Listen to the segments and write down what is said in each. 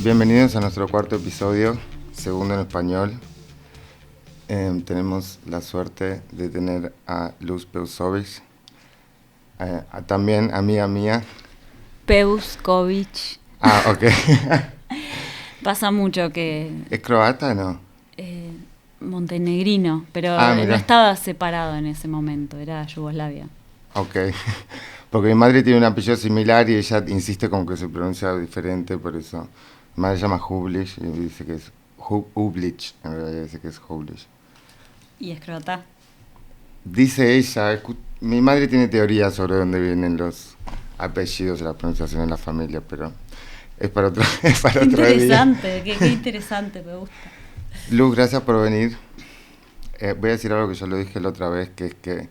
Bienvenidos a nuestro cuarto episodio, segundo en español. Tenemos la suerte de tener a Luz Peusovich, también amiga mía. Peuskovich. Ok. Pasa mucho que... ¿Es croata o no? Montenegrino, pero no Mira. estaba separado en ese momento, era Yugoslavia. Ok. Porque mi madre tiene un apellido similar y ella insiste con que se pronuncia diferente, por eso. Mi madre se llama Hublish y dice que es Hublish, en realidad dice que es Hublish. ¿Y es croata? Dice ella, mi madre tiene teorías sobre dónde vienen los apellidos y la pronunciación en la familia, pero es para otro, es para otro día. Interesante, qué interesante, me gusta. Luz, gracias por venir. Voy a decir algo que yo lo dije la otra vez, que es que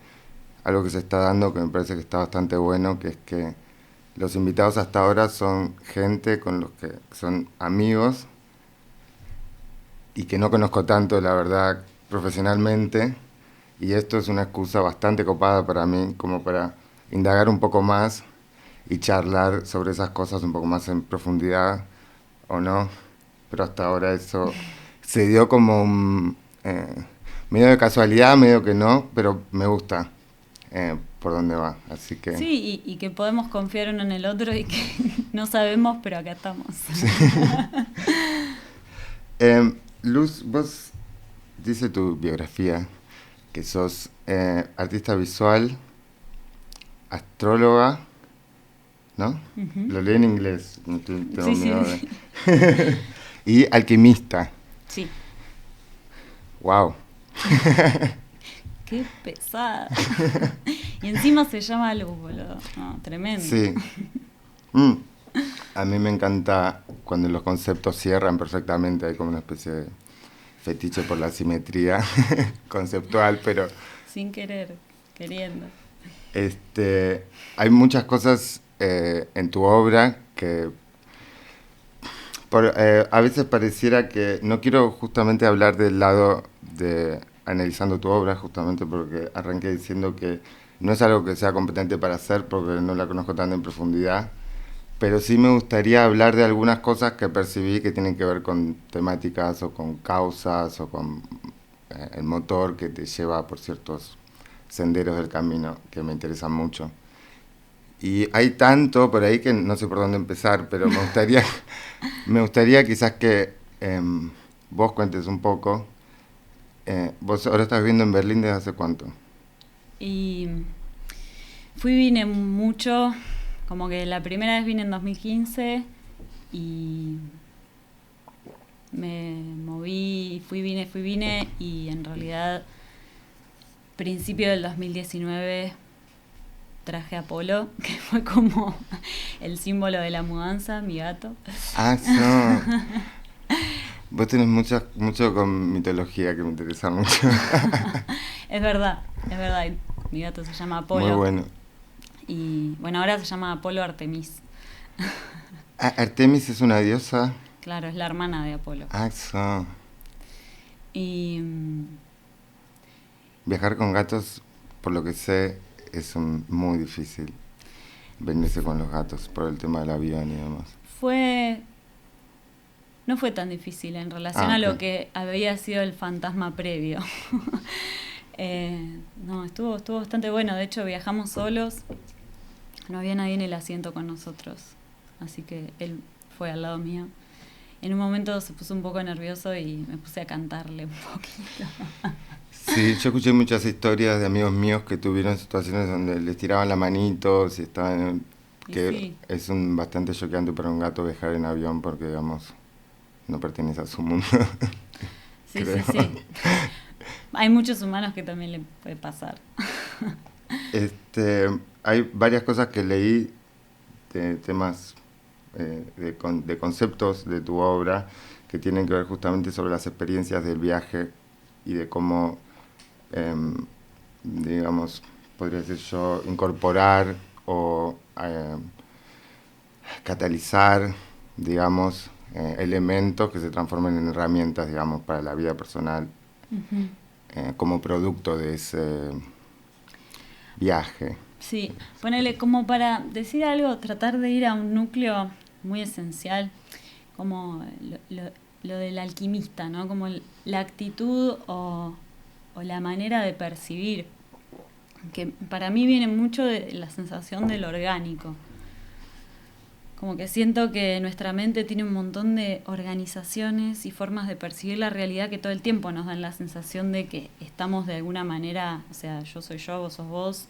algo que se está dando, que me parece que está bastante bueno, que es que los invitados hasta ahora son gente con los que son amigos y que no conozco tanto, la verdad, profesionalmente. Y esto es una excusa bastante copada para mí, como para indagar un poco más y charlar sobre esas cosas un poco más en profundidad, o no. Pero hasta ahora eso se dio como medio de casualidad, medio que no, pero me gusta por dónde va. Así que... Sí, y que podemos confiar uno en el otro y que no sabemos, pero acá estamos. Sí. Luz, vos dice tu biografía que sos artista visual, astróloga, ¿no? Uh-huh. Lo leí en inglés, no tengo Sí, miedo sí. de... Y alquimista. Sí. Wow. Qué pesada. Y encima se llama Luz, boludo. No, tremendo. Sí. A mí me encanta cuando los conceptos cierran perfectamente, hay como una especie de fetiche por la simetría conceptual, pero... Sin querer, queriendo. Hay muchas cosas en tu obra que a veces pareciera que no quiero justamente hablar del lado de analizando tu obra, justamente porque arranqué diciendo que no es algo que sea competente para hacer porque no la conozco tan en profundidad, pero sí me gustaría hablar de algunas cosas que percibí que tienen que ver con temáticas o con causas o con el motor que te lleva por ciertos senderos del camino que me interesan mucho. Y hay tanto por ahí que no sé por dónde empezar, pero me gustaría quizás que vos cuentes un poco. Vos ahora estás viviendo en Berlín desde hace cuánto. Y vine mucho, como que la primera vez vine en 2015 y me moví, fui, vine y en realidad principio del 2019 traje a Polo, que fue como el símbolo de la mudanza, mi gato. Vos tenés mucho con mitología que me interesa mucho. Es verdad. Mi gato se llama Apolo. Muy bueno. Y bueno, ahora se llama Apolo Artemis. Artemis es una diosa. Claro, es la hermana de Apolo. Y viajar con gatos, por lo que sé, es muy difícil venirse con los gatos por el tema del avión y demás. No fue tan difícil en relación a lo que había sido el fantasma previo. No, estuvo bastante bueno. De hecho, viajamos solos. No había nadie en el asiento con nosotros. Así que él fue al lado mío. En un momento se puso un poco nervioso y me puse a cantarle un poquito. Sí, yo escuché muchas historias de amigos míos que tuvieron situaciones donde les tiraban la manito, si estaban... que sí. Es bastante choqueante para un gato viajar en avión porque, digamos, no pertenece a su mundo. Sí. Hay muchos humanos que también le puede pasar. Hay varias cosas que leí de temas de conceptos de tu obra que tienen que ver justamente sobre las experiencias del viaje y de cómo, digamos, podría decir yo, incorporar o catalizar, digamos, elementos que se transformen en herramientas, digamos, para la vida personal, como producto de ese viaje. Sí, ponele como para decir algo, tratar de ir a un núcleo muy esencial. como lo del alquimista, ¿no? Como la actitud o la manera de percibir, que para mí viene mucho de la sensación del orgánico. Como que siento que nuestra mente tiene un montón de organizaciones y formas de percibir la realidad que todo el tiempo nos dan la sensación de que estamos de alguna manera, o sea, yo soy yo, vos sos vos,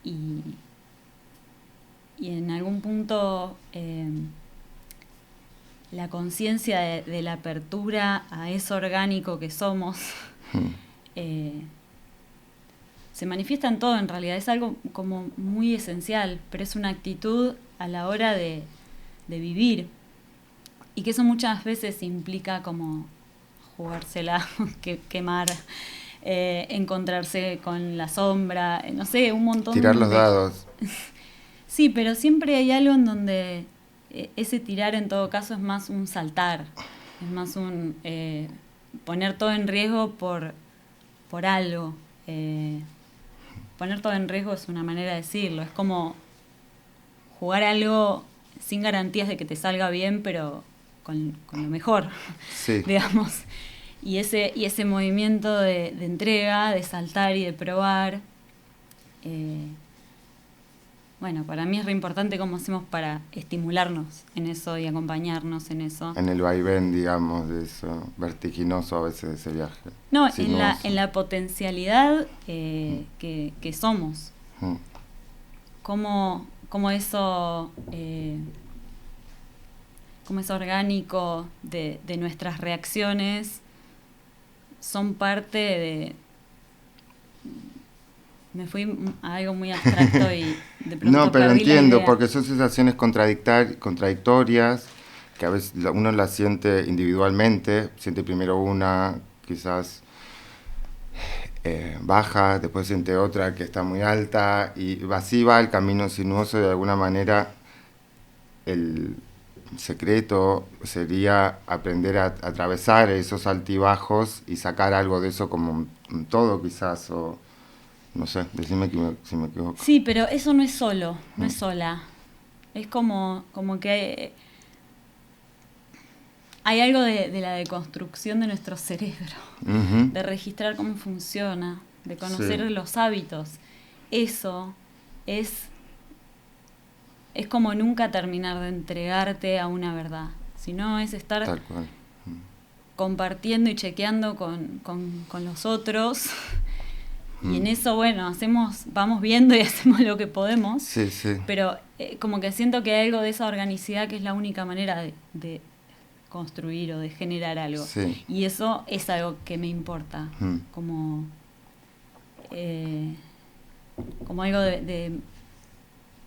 y en algún punto la conciencia de la apertura a eso orgánico que somos se manifiesta en todo, en realidad. Es algo como muy esencial, pero es una actitud a la hora de vivir. Y que eso muchas veces implica como jugársela, quemar, encontrarse con la sombra, no sé, un montón Tirar los dados. Sí, pero siempre hay algo en donde ese tirar en todo caso es más un saltar, es más un poner todo en riesgo por algo. Poner todo en riesgo es una manera de decirlo, es como jugar algo sin garantías de que te salga bien, pero con lo mejor, sí. digamos. Y ese movimiento de entrega, de saltar y de probar, bueno, para mí es re importante cómo hacemos para estimularnos en eso y acompañarnos en eso. En el vaivén, digamos, de eso, vertiginoso a veces de ese viaje. No, sinuoso. en la potencialidad que somos. Cómo eso orgánico de nuestras reacciones son parte de... Me fui a algo muy abstracto y de pronto no, pero perdí entiendo, la idea. porque son sensaciones contradictorias, que a veces uno las siente individualmente, siente primero una, quizás baja, después siente otra que está muy alta, y así va el camino sinuoso. De alguna manera el secreto sería aprender a atravesar esos altibajos y sacar algo de eso como un todo, quizás, o no sé, decime si me equivoco. Sí, pero eso no es solo, no es sola. Es como que hay algo de la deconstrucción de nuestro cerebro, de registrar cómo funciona, de conocer los hábitos. Eso es como nunca terminar de entregarte a una verdad, sino es estar Tal cual. compartiendo y chequeando con los otros. Y en eso, bueno, vamos viendo y hacemos lo que podemos. Sí, sí. Pero como que siento que hay algo de esa organicidad que es la única manera de construir o de generar algo. Sí. Y eso es algo que me importa. Como algo de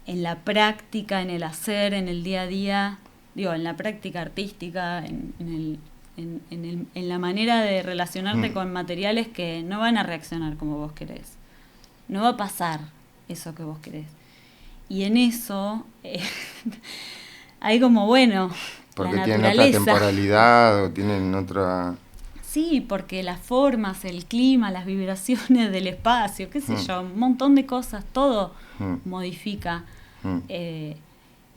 en la práctica, en el hacer, en el día a día. Digo, en la práctica artística, en la manera de relacionarte con materiales que no van a reaccionar como vos querés. No va a pasar eso que vos querés. Y en eso hay como, bueno, porque la tienen naturaleza. otra temporalidad o tienen otra... Sí, porque las formas, el clima, las vibraciones del espacio, qué sé yo, un montón de cosas, todo modifica.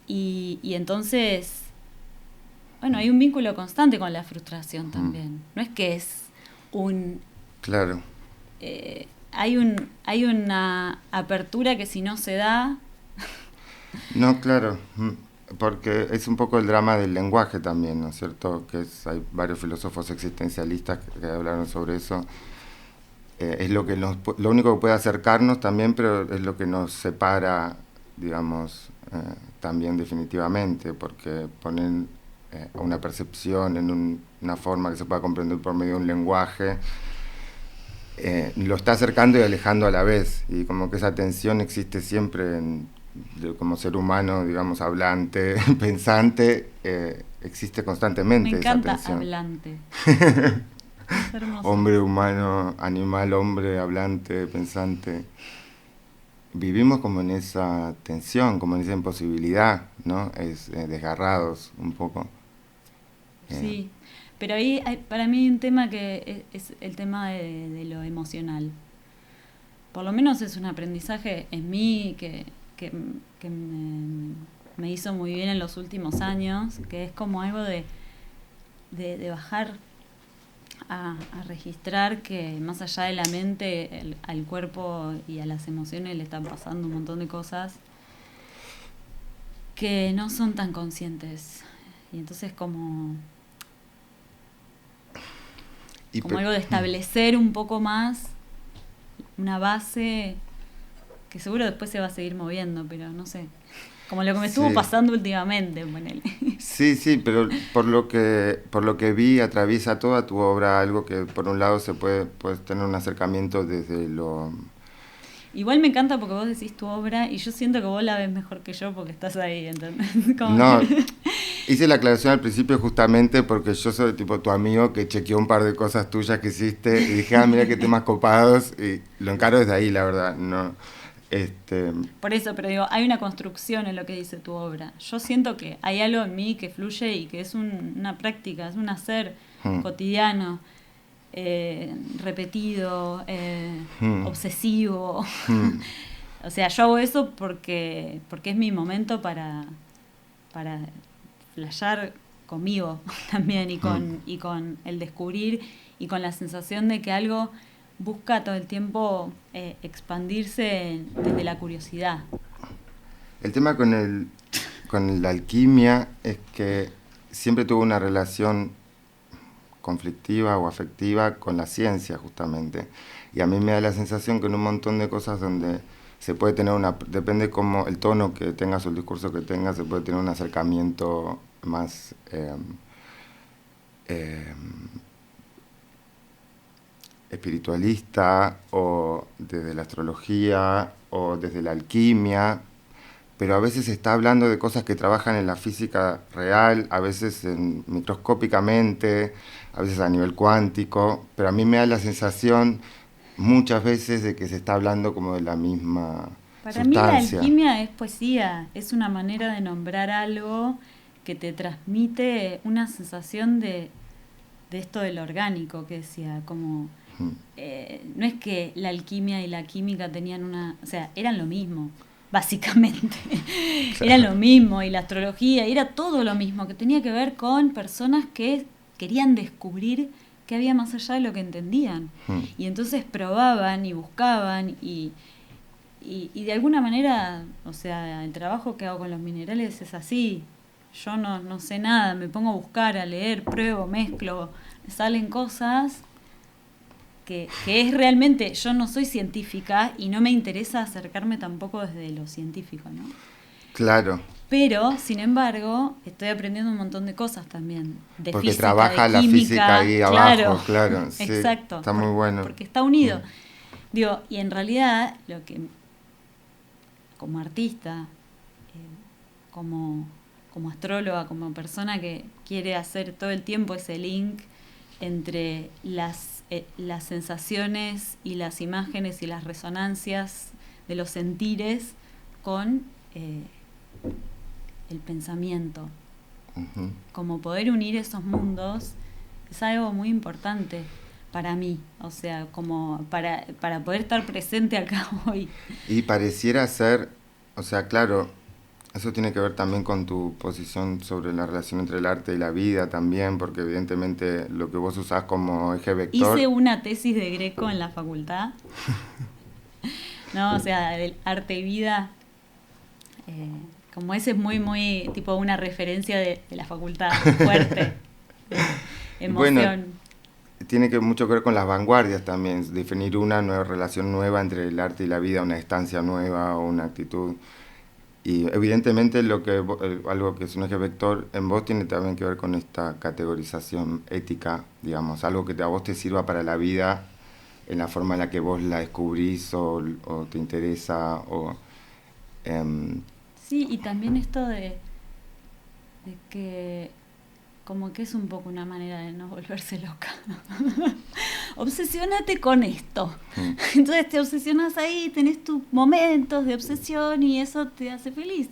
Y entonces... Bueno, hay un vínculo constante con la frustración también. No es que es un... Claro. Hay una apertura que si no se da... No, claro. Porque es un poco el drama del lenguaje también, ¿no es cierto? Hay varios filósofos existencialistas que hablaron sobre eso. Es lo único que puede acercarnos también, pero es lo que nos separa, digamos, también definitivamente, porque ponen... una percepción en una forma que se pueda comprender por medio de un lenguaje, lo está acercando y alejando a la vez, y como que esa tensión existe siempre como ser humano, digamos, hablante, pensante, existe constantemente. Me encanta esa tensión. hablante. Es hermoso. Hombre, humano, animal, hombre, hablante, pensante. Vivimos como en esa tensión, como en esa imposibilidad, ¿no? Desgarrados un poco. Sí, pero ahí para mí hay un tema que es el tema de lo emocional. Por lo menos es un aprendizaje en mí que me hizo muy bien en los últimos años, que es como algo de de bajar a registrar que más allá de la mente, al cuerpo y a las emociones le están pasando un montón de cosas que no son tan conscientes. Y entonces como algo de establecer un poco más una base que seguro después se va a seguir moviendo, pero no sé. Como lo que me estuvo pasando últimamente, ponele. Sí, pero por lo que vi, atraviesa toda tu obra algo que por un lado puedes tener un acercamiento desde lo... Igual me encanta porque vos decís tu obra y yo siento que vos la ves mejor que yo porque estás ahí, ¿entendés? No, hice la aclaración al principio justamente porque yo soy tipo tu amigo que chequeó un par de cosas tuyas que hiciste y dije, mira qué temas copados, y lo encaro desde ahí, la verdad, no... Por eso, pero digo, hay una construcción en lo que dice tu obra. Yo siento que hay algo en mí que fluye y que es una práctica, es un hacer cotidiano, repetido, obsesivo. O sea, yo hago eso porque es mi momento para flashear conmigo también y con el descubrir y con la sensación de que algo busca todo el tiempo expandirse desde la curiosidad. El tema con la alquimia es que siempre tuvo una relación conflictiva o afectiva con la ciencia justamente. Y a mí me da la sensación que en un montón de cosas donde se puede tener depende como el tono que tengas o el discurso que tengas, se puede tener un acercamiento más espiritualista o desde la astrología o desde la alquimia, pero a veces se está hablando de cosas que trabajan en la física real, a veces microscópicamente, a veces a nivel cuántico, pero a mí me da la sensación muchas veces de que se está hablando como de la misma Para sustancia. mí la alquimia es poesía, es una manera de nombrar algo que te transmite una sensación de esto del orgánico que decía, como no es que la alquimia y la química tenían o sea, eran lo mismo, básicamente. Claro. Eran lo mismo, y la astrología, y era todo lo mismo, que tenía que ver con personas que querían descubrir qué había más allá de lo que entendían. Y entonces probaban y buscaban y de alguna manera, o sea, el trabajo que hago con los minerales es así. Yo no sé nada, me pongo a buscar, a leer, pruebo, mezclo, salen cosas que es realmente, yo no soy científica y no me interesa acercarme tampoco desde lo científico, ¿no? Claro. Pero, sin embargo, estoy aprendiendo un montón de cosas también, de porque física, trabaja de química, la física ahí abajo, claro. Sí, exacto. Está muy bueno. Porque está unido. Digo, y en realidad, lo que como artista, como astróloga, como persona que quiere hacer todo el tiempo ese link entre las sensaciones y las imágenes y las resonancias de los sentires con el pensamiento. Uh-huh. Como poder unir esos mundos es algo muy importante para mí, o sea, como para poder estar presente acá hoy. Y pareciera ser, o sea, claro, eso tiene que ver también con tu posición sobre la relación entre el arte y la vida también, porque evidentemente lo que vos usás como eje vector... Hice una tesis de Greco en la facultad, ¿no? O sea, del arte y vida, como ese es muy, muy, tipo una referencia de la facultad, fuerte, emoción. Bueno, tiene mucho que ver con las vanguardias también, definir una nueva relación nueva entre el arte y la vida, una distancia nueva o una actitud... Y evidentemente algo que es un eje vector en vos tiene también que ver con esta categorización ética, digamos, algo que a vos te sirva para la vida en la forma en la que vos la descubrís o te interesa. Sí, y también esto de que como que es un poco una manera de no volverse loca. Obsesionate con esto. Entonces te obsesionas ahí, tenés tus momentos de obsesión y eso te hace feliz.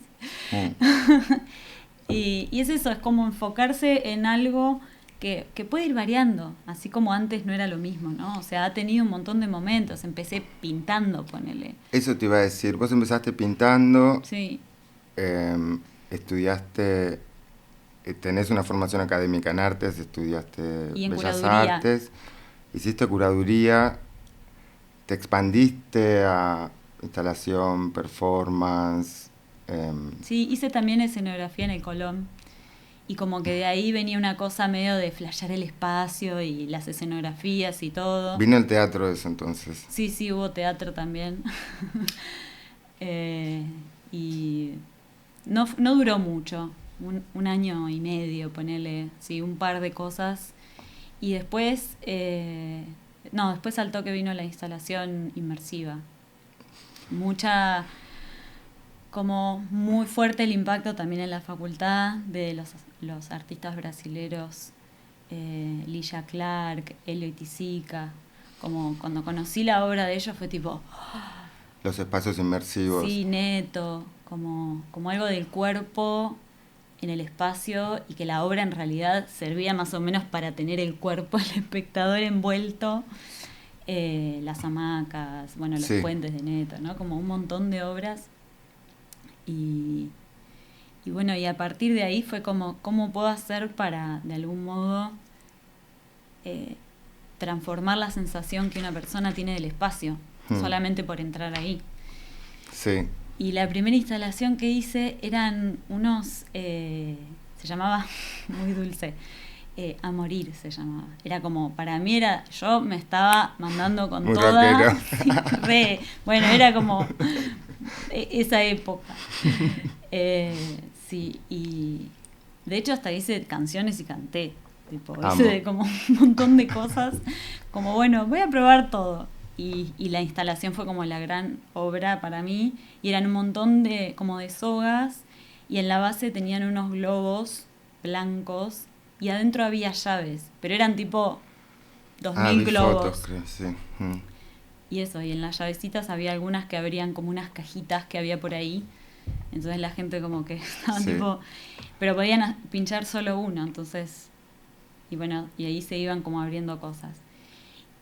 Y es eso, es como enfocarse en algo que puede ir variando, así como antes no era lo mismo, ¿no? O sea, ha tenido un montón de momentos. Empecé pintando, ponele. Eso te iba a decir, vos empezaste pintando. Sí. Estudiaste tenés una formación académica en artes, estudiaste Y en Bellas curaduría. Artes, hiciste curaduría, te expandiste a instalación, performance. Sí, hice también escenografía en el Colón. Y como que de ahí venía una cosa medio de flashear el espacio y las escenografías y todo. Vino el teatro de eso entonces. Sí, sí, hubo teatro también. Eh, y no duró mucho, un año y medio, ponele, sí, un par de cosas. Y después, después al toque vino la instalación inmersiva. Mucha, como muy fuerte el impacto también en la facultad de los artistas brasileros, Ligia Clark, Elio Itisica. Como cuando conocí la obra de ellos fue tipo, Los espacios inmersivos. sí, neto, como algo del cuerpo en el espacio y que la obra en realidad servía más o menos para tener el cuerpo del espectador envuelto. Las hamacas, bueno, los Sí. puentes de neto, ¿no? Como un montón de obras. Y, y bueno, y a partir de ahí fue como, ¿cómo puedo hacer para, de algún modo, eh, transformar la sensación que una persona tiene del espacio, solamente por entrar ahí? Sí. Y la primera instalación que hice eran unos, se llamaba, muy dulce, A Morir se llamaba. Era como, para mí era, yo me estaba mandando con Muy toda, rockero. sí, bueno, era como esa época. Sí, y de hecho hasta hice canciones y canté. Tipo, hice como un montón de cosas. Como bueno, voy a probar todo. Y la instalación fue como la gran obra para mí. Y eran un montón de, como de sogas. Y en la base tenían unos globos blancos. Y adentro había llaves. Pero eran tipo 2000 Vi fotos, globos. creo, sí. Y eso, y en las llavecitas había algunas que abrían como unas cajitas que había por ahí. Entonces la gente como que estaba tipo... Pero podían pinchar solo uno, entonces... Y bueno, y ahí se iban como abriendo cosas.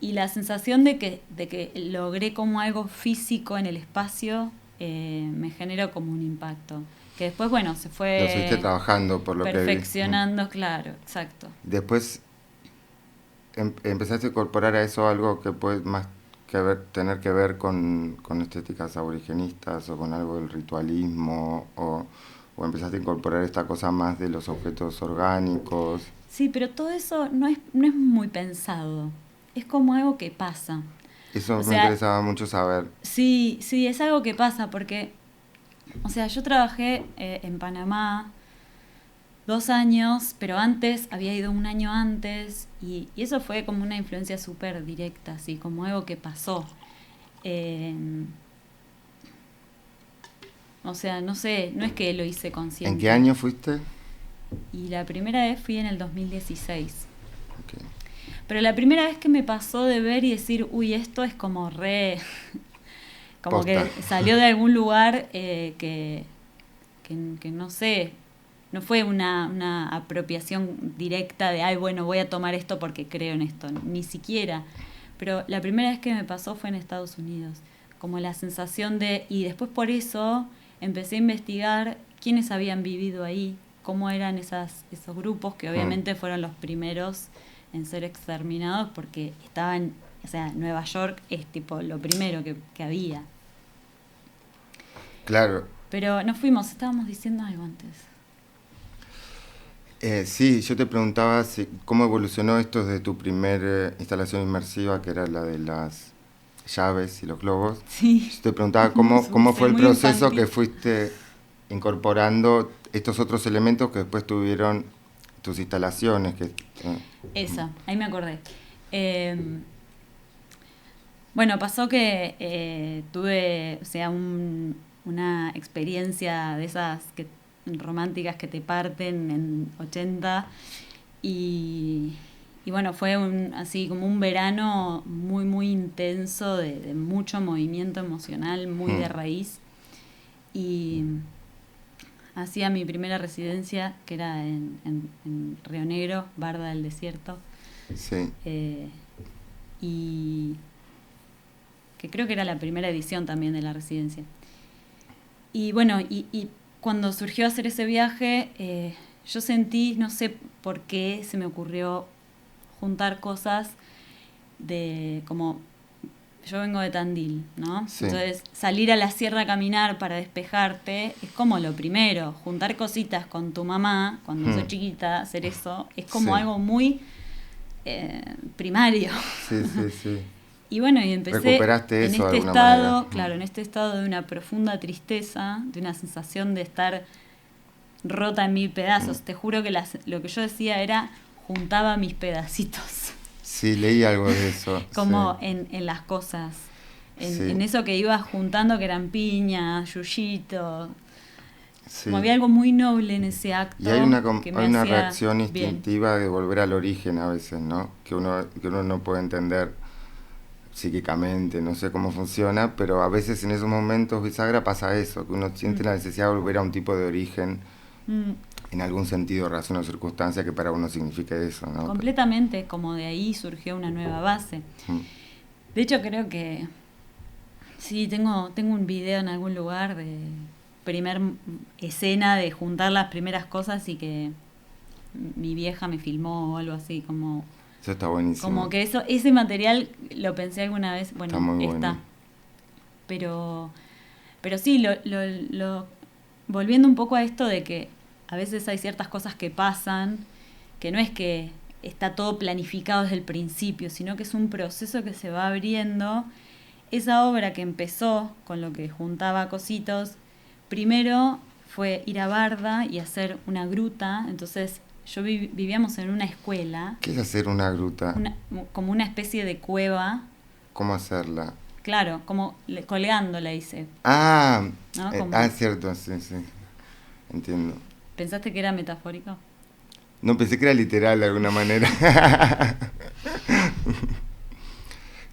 Y la sensación de que logré como algo físico en el espacio me generó como un impacto. Que después, bueno, se Lo seguiste fue trabajando por lo que vi. perfeccionando, claro, exacto. Después empezaste a incorporar a eso algo que puede más tener que ver con estéticas aborigenistas o con algo del ritualismo o empezaste a incorporar esta cosa más de los objetos orgánicos. Sí, pero todo eso no es muy pensado. Es como algo que pasa. Eso O me sea, interesaba mucho saber. sí, es algo que pasa porque, o sea, yo trabajé en Panamá 2 años, pero antes había ido un año antes y eso fue como una influencia súper directa, así como algo que pasó. Eh, o sea, no sé, no es que lo hice consciente. ¿En qué año fuiste? Y la primera vez fui en el 2016. Okay. Pero la primera vez que me pasó de ver y decir, uy, esto es como como Posta. que salió de algún lugar que no sé, no fue una apropiación directa de, ay, bueno, voy a tomar esto porque creo en esto, ni siquiera. Pero la primera vez que me pasó fue en Estados Unidos, como la sensación de, y después por eso empecé a investigar quiénes habían vivido ahí, cómo eran esos grupos que obviamente fueron los primeros en ser exterminados porque estaban, o sea, Nueva York es tipo lo primero que había. Claro. Pero no fuimos, estábamos diciendo algo antes. Sí, yo te preguntaba cómo evolucionó esto de tu primer instalación inmersiva, que era la de las llaves y los globos. Sí. Yo te preguntaba cómo fue el Muy proceso infantil. que fuiste incorporando estos otros elementos que después tuvieron tus instalaciones. Esa, ahí me acordé. Bueno, pasó que tuve, o sea, una experiencia de esas románticas que te parten en 80 y bueno, fue así como un verano muy, muy intenso de mucho movimiento emocional, muy de raíz. Y hacía mi primera residencia, que era en Río Negro, Barda del Desierto. Sí. Y que creo que era la primera edición también de la residencia. Y bueno, y cuando surgió hacer ese viaje, yo sentí, no sé por qué se me ocurrió juntar cosas de como yo vengo de Tandil, ¿no? Sí. Entonces, salir a la sierra a caminar para despejarte es como lo primero. Juntar cositas con tu mamá, cuando sos chiquita, hacer eso, es como Sí. algo muy primario. Sí, sí, sí. Y bueno, y empecé Recuperaste en eso de este alguna estado, manera. claro, en este estado de una profunda tristeza, de una sensación de estar rota en mil pedazos. Te juro que lo que yo decía era, juntaba mis pedacitos. Sí, leí algo de eso. Como Sí. en las cosas, Sí. en eso que ibas juntando que eran piñas, yuyitos. Sí. Como había algo muy noble en ese acto Y hay una, que me hay una hacía reacción bien. instintiva de volver al origen a veces, ¿no? Que uno no puede entender psíquicamente, no sé cómo funciona, pero a veces en esos momentos bisagra pasa eso, que uno siente la necesidad de volver a un tipo de origen Mm, en algún sentido, razón o circunstancia que para uno signifique eso, ¿no? completamente, como de ahí surgió una nueva base. Mm. De hecho, creo que sí, tengo un video en algún lugar de primer escena de juntar las primeras cosas y que mi vieja me filmó o algo así, Eso está buenísimo. como que ese material lo pensé alguna vez, Está bueno, muy está. bueno. Pero sí, volviendo un poco a esto de que a veces hay ciertas cosas que pasan, que no es que está todo planificado desde el principio, sino que es un proceso que se va abriendo. Esa obra que empezó con lo que juntaba cositos, primero fue ir a Barda y hacer una gruta. Entonces vivíamos en una escuela, ¿Qué es hacer una gruta? como una especie de cueva. ¿Cómo hacerla? Claro, como colgando la hice, Ah, ¿no? es cierto, sí, sí. Entiendo. ¿Pensaste que era metafórico? No, pensé que era literal de alguna manera.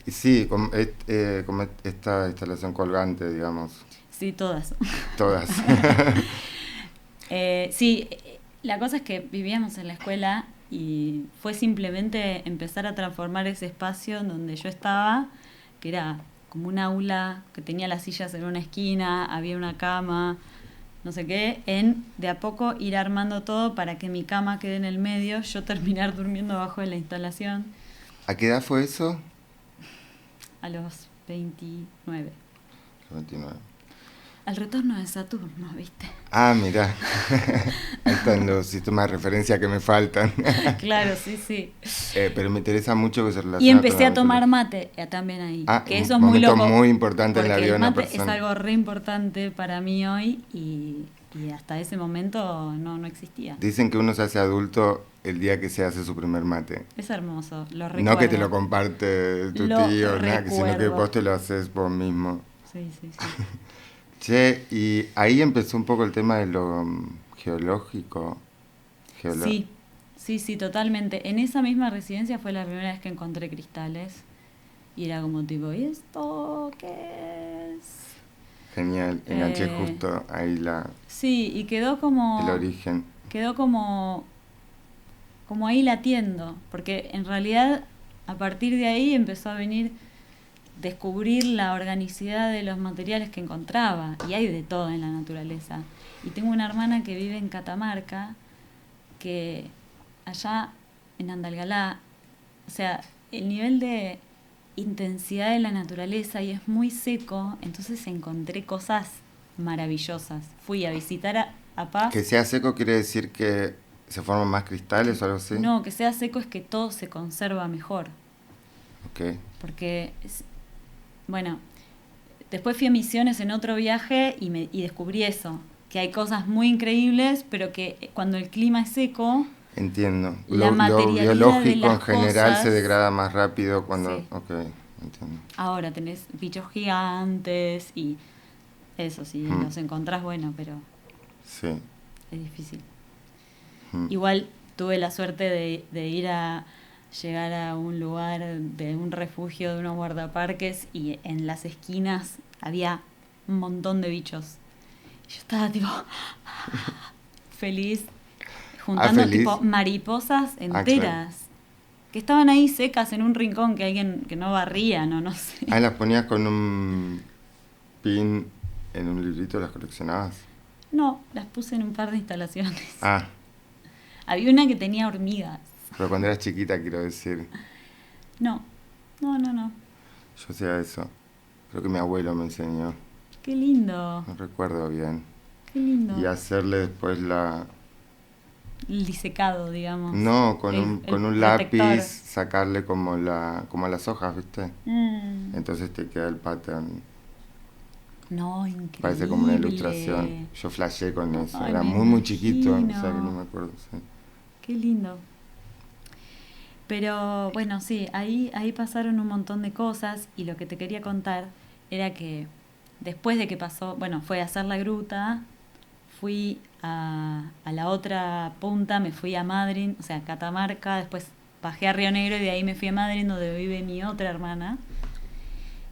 Y sí, como esta instalación colgante, digamos, Sí, todas. todas. Sí, la cosa es que vivíamos en la escuela y fue simplemente empezar a transformar ese espacio en donde yo estaba, que era como un aula, que tenía las sillas en una esquina, había una cama, no sé qué, en de a poco ir armando todo para que mi cama quede en el medio, yo terminar durmiendo abajo de la instalación ¿A qué edad fue eso? a los 29. 29. Al retorno de Saturno, ¿viste? Ah, mirá. Ahí están los sistemas de referencia que me faltan. Claro, sí, sí. Pero me interesa mucho que se Y relaciona con empecé la a tomar mitología. mate también ahí. Ah, Que un eso es muy momento loco. muy importante en la Porque vida de el una mate es persona. algo re importante para mí hoy y hasta ese momento no existía. Dicen que uno se hace adulto el día que se hace su primer mate. Es hermoso, lo recuerdo. No que te lo comparte tu Lo tío, nada, sino que recuerdo. vos te lo haces vos mismo. Sí, sí, sí. Che, y ahí empezó un poco el tema de lo geológico. Sí, sí, sí, totalmente. En esa misma residencia fue la primera vez que encontré cristales. Y era como tipo, ¿y esto qué es? Genial, enganché Eh, justo ahí sí, y el origen. quedó como ahí latiendo, porque en realidad a partir de ahí empezó a venir descubrir la organicidad de los materiales que encontraba, y hay de todo en la naturaleza. Y tengo una hermana que vive en Catamarca, que allá en Andalgalá, o sea, el nivel de intensidad de la naturaleza y es muy seco, entonces encontré cosas maravillosas. Fui a visitar a Paz. Que sea seco quiere decir que se forman más cristales o algo así. No, que sea seco es que todo se conserva mejor. Ok. Porque, bueno, después fui a Misiones en otro viaje y descubrí eso, que hay cosas muy increíbles, pero que cuando el clima es seco, Entiendo. la Lo materialidad de biológico las en general cosas, se degrada más rápido cuando... sí. Ok, entiendo. Ahora tenés bichos gigantes y eso, si los encontrás, bueno, pero Sí. es difícil. Mm. Igual tuve la suerte de llegar a un lugar de un refugio de unos guardaparques y en las esquinas había un montón de bichos. Y yo estaba tipo feliz, juntando feliz. tipo mariposas Claro. enteras. Que estaban ahí secas en un rincón que alguien que no barría, no sé. Ah, las ponías con un pin en un librito, las coleccionabas. No, las puse en un par de instalaciones. Ah, Había una que tenía hormigas. Pero cuando eras chiquita, quiero decir. No. Yo hacía eso. Creo que mi abuelo me enseñó. Qué lindo. No recuerdo bien. Qué lindo. Y hacerle después El disecado, digamos. No, con un lápiz, protector. sacarle como las hojas, ¿viste? Entonces te queda el pattern. No, increíble. Parece como una ilustración. Yo flashé con eso. Ay, Era me muy chiquito, o imagino. sea que no me acuerdo. Sí. Qué lindo. Pero bueno, sí, ahí pasaron un montón de cosas y lo que te quería contar era que después de que pasó, bueno, fue a hacer la gruta, fui a la otra punta, me fui a Madryn, o sea, Catamarca, después bajé a Río Negro y de ahí me fui a Madryn donde vive mi otra hermana.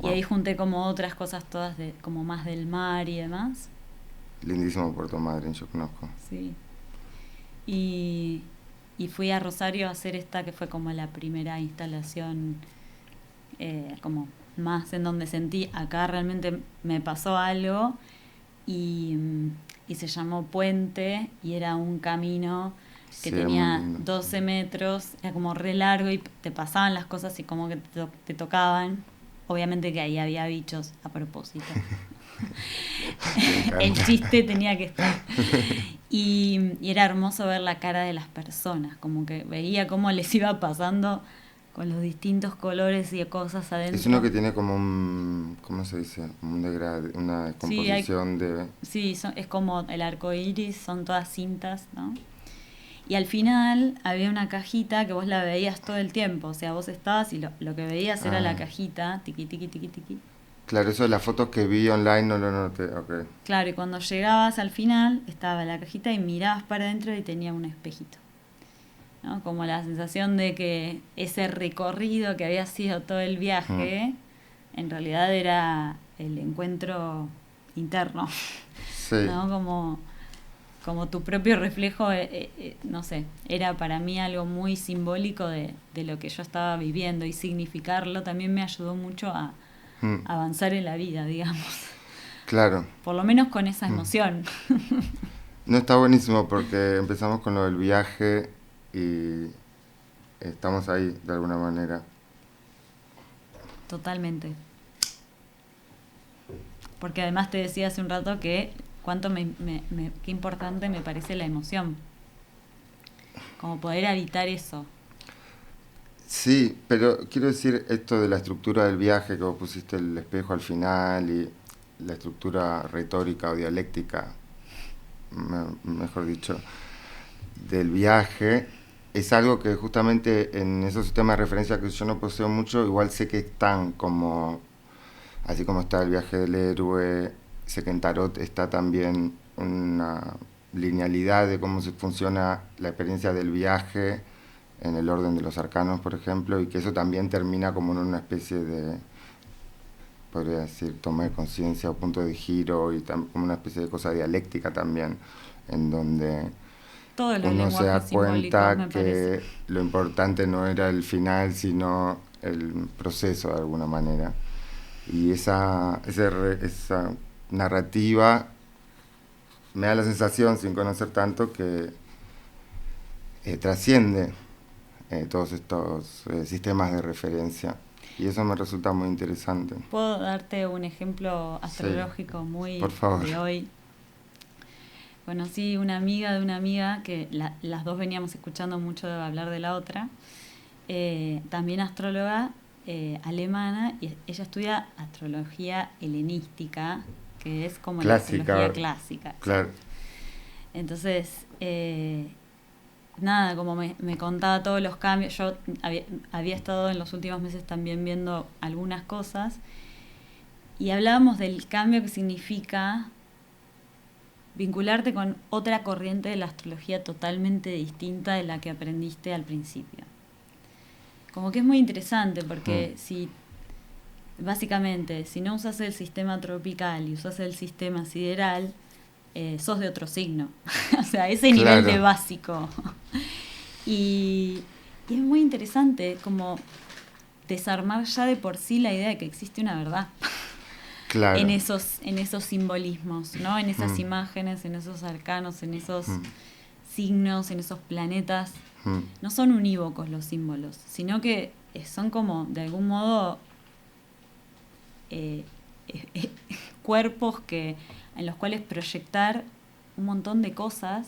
Y ahí junté como otras cosas todas como más del mar y demás. Lindísimo Puerto Madryn, yo conozco. Sí. Y fui a Rosario a hacer esta que fue como la primera instalación como más en donde sentí acá realmente me pasó algo y se llamó Puente y era un camino que Sí, tenía muy lindo. 12 metros, era como re largo y te pasaban las cosas y como que te tocaban. Obviamente que ahí había bichos a propósito. El chiste tenía que estar. Y era hermoso ver la cara de las personas, como que veía cómo les iba pasando con los distintos colores y cosas adentro. Es uno que tiene como ¿cómo se dice? Un degrade, una Sí, descomposición de... Sí, es como el arco iris, son todas cintas, ¿no? Y al final había una cajita que vos la veías todo el tiempo, o sea, vos estabas y lo que veías era la cajita, tiqui, tiqui, tiqui, tiqui. Claro, eso de las fotos que vi online no lo noté, ok. Claro, y cuando llegabas al final estaba la cajita y mirabas para adentro y tenía un espejito, ¿no? Como la sensación de que ese recorrido que había sido todo el viaje, en realidad era el encuentro interno, Sí. ¿no? Como tu propio reflejo, no sé, era para mí algo muy simbólico de lo que yo estaba viviendo y significarlo también me ayudó mucho a avanzar en la vida, digamos. Claro. Por lo menos con esa emoción. No, está buenísimo porque empezamos con lo del viaje y estamos ahí de alguna manera. Totalmente. Porque además te decía hace un rato que qué importante me parece la emoción. Como poder habitar eso. Sí, pero quiero decir esto de la estructura del viaje, que vos pusiste el espejo al final y la estructura retórica o dialéctica, mejor dicho, del viaje, es algo que justamente en esos sistemas de referencia que yo no poseo mucho, igual sé que están como, así como está el viaje del héroe, sé que en Tarot está también una linealidad de cómo se funciona la experiencia del viaje en el orden de los arcanos, por ejemplo, y que eso también termina como en una especie de, podría decir, toma de conciencia o punto de giro, y como una especie de cosa dialéctica también, en donde Todos los uno se da lenguajes simbólicos, cuenta me que parece. lo importante no era el final, sino el proceso de alguna manera. Y esa narrativa me da la sensación, sin conocer tanto, que trasciende todos estos sistemas de referencia. Y eso me resulta muy interesante. ¿Puedo darte un ejemplo Sí, astrológico muy por favor. de hoy? Conocí una amiga de una amiga que las dos veníamos escuchando mucho hablar de la otra, también astróloga alemana, y ella estudia astrología helenística, que es como Clásica. la astrología clásica. Claro. Entonces, nada, como me contaba todos los cambios, yo había estado en los últimos meses también viendo algunas cosas, y hablábamos del cambio que significa vincularte con otra corriente de la astrología totalmente distinta de la que aprendiste al principio. Como que es muy interesante porque básicamente, si no usas el sistema tropical y usas el sistema sideral, sos de otro signo. O sea, ese nivel de básico. Y es muy interesante como desarmar ya de por sí la idea de que existe una verdad. Claro. En esos simbolismos, ¿no? En esas imágenes, en esos arcanos, en esos signos, en esos planetas. Mm. No son unívocos los símbolos, sino que son como, de algún modo, cuerpos en los cuales proyectar un montón de cosas.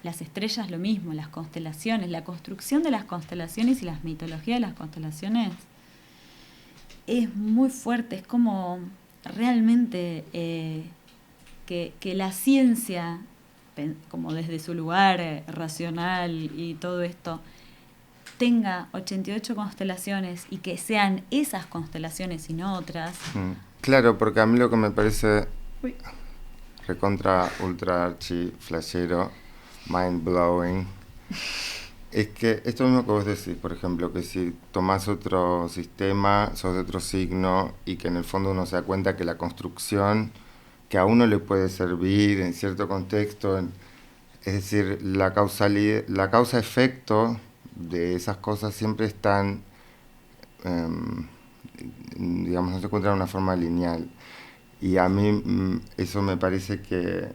Las estrellas lo mismo, las constelaciones, la construcción de las constelaciones y las mitologías de las constelaciones es muy fuerte, es como realmente que la ciencia, como desde su lugar racional y todo esto, tenga 88 constelaciones y que sean esas constelaciones y no otras. Claro, porque a mí lo que me parece recontra ultra archi flashero, mind blowing, es que esto mismo que vos decís, por ejemplo, que si tomás otro sistema, sos de otro signo, y que en el fondo uno se da cuenta que la construcción que a uno le puede servir en cierto contexto, es decir, la causalidad, la causa-efecto de esas cosas siempre están, digamos, no se encuentra de una forma lineal. Y a mí eso me parece que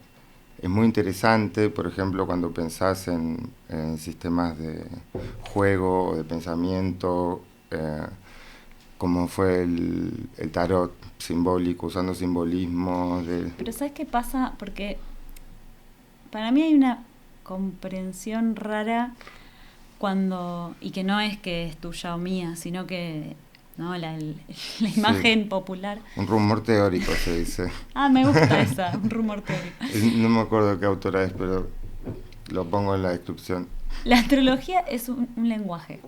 es muy interesante, por ejemplo, cuando pensás en sistemas de juego o de pensamiento, como fue el tarot simbólico, usando simbolismos. Pero ¿sabes qué pasa? Porque para mí hay una comprensión rara y que no es que es tuya o mía, sino que ¿no? la imagen popular. Un rumor teórico se dice. Me gusta esa, un rumor teórico. No me acuerdo qué autora es, pero lo pongo en la descripción. La astrología es un lenguaje.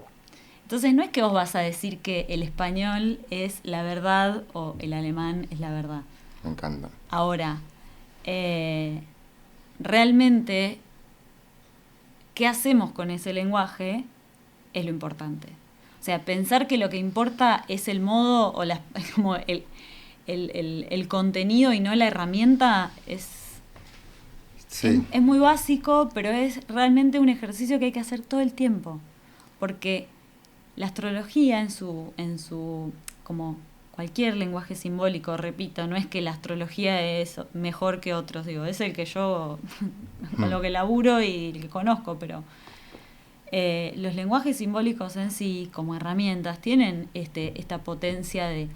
Entonces no es que vos vas a decir que el español es la verdad o el alemán es la verdad. Me encanta. Ahora, realmente, ¿qué hacemos con ese lenguaje? Es lo importante. O sea, pensar que lo que importa es el modo o como el contenido y no la herramienta sí. es muy básico, pero es realmente un ejercicio que hay que hacer todo el tiempo. Porque la astrología en su como cualquier lenguaje simbólico, repito, no es que la astrología es mejor que otros, digo, es el que yo con lo que laburo y el que conozco, pero los lenguajes simbólicos en sí, como herramientas, tienen esta potencia de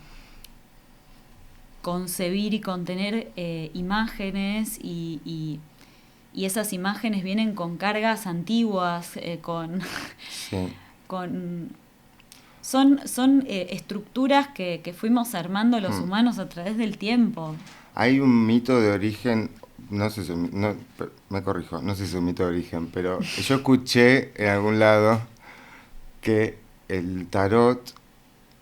concebir y contener imágenes y esas imágenes vienen con cargas antiguas, Sí. Son estructuras que fuimos armando los humanos a través del tiempo. Hay un mito de origen, no sé si me corrijo, no sé si es un mito de origen, pero yo escuché en algún lado que el tarot,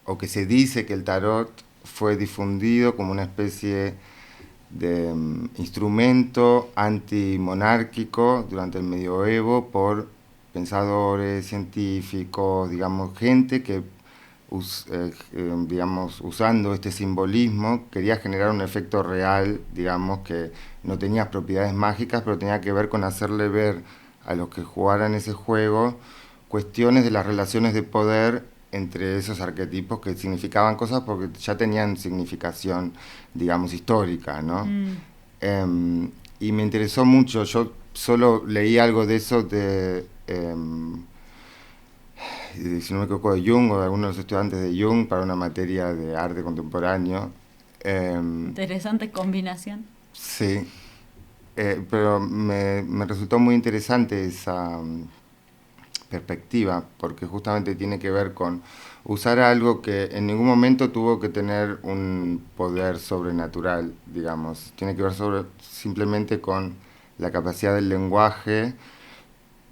o que se dice que el tarot fue difundido como una especie de instrumento antimonárquico durante el medioevo por pensadores, científicos, digamos, gente que digamos, usando este simbolismo, quería generar un efecto real, digamos, que no tenía propiedades mágicas, pero tenía que ver con hacerle ver a los que jugaran ese juego cuestiones de las relaciones de poder entre esos arquetipos que significaban cosas porque ya tenían significación, digamos, histórica, ¿no? Y me interesó mucho, yo solo leí algo de eso si no me equivoco, de Jung o de algunos de los estudiantes de Jung para una materia de arte contemporáneo. Interesante combinación. Sí, pero me resultó muy interesante esa perspectiva, porque justamente tiene que ver con usar algo que en ningún momento tuvo que tener un poder sobrenatural, digamos. Tiene que ver simplemente con la capacidad del lenguaje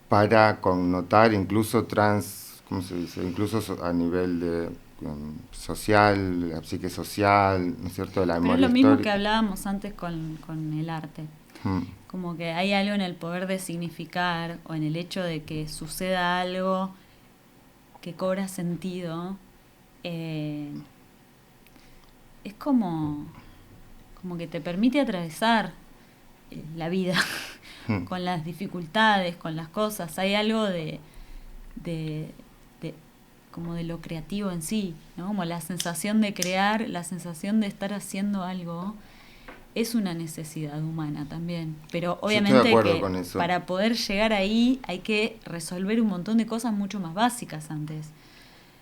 para connotar incluso ¿cómo se dice? Incluso a nivel de social, la psique social, ¿no es cierto? De la memoria histórica. Pero es lo mismo histórica. que hablábamos antes con el arte. Como que hay algo en el poder de significar o en el hecho de que suceda algo que cobra sentido. Es como que te permite atravesar la vida con las dificultades, con las cosas. Hay algo de como de lo creativo en sí, ¿no? Como la sensación de crear, la sensación de estar haciendo algo es una necesidad humana también. Pero Yo estoy de obviamente acuerdo que con eso. para poder llegar ahí hay que resolver un montón de cosas mucho más básicas antes.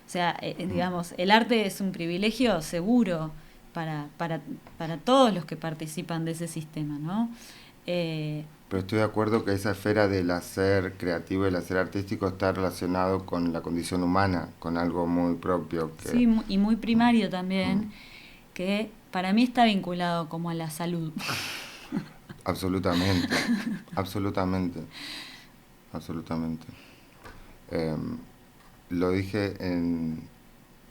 O sea, digamos, el arte es un privilegio seguro para todos los que participan de ese sistema, ¿no? Eh, Pero estoy de acuerdo que esa esfera del hacer creativo y el hacer artístico está relacionado con la condición humana, con algo muy propio que... sí, y muy primario también, que para mí está vinculado como a la salud. Absolutamente, absolutamente, absolutamente. Em, lo dije en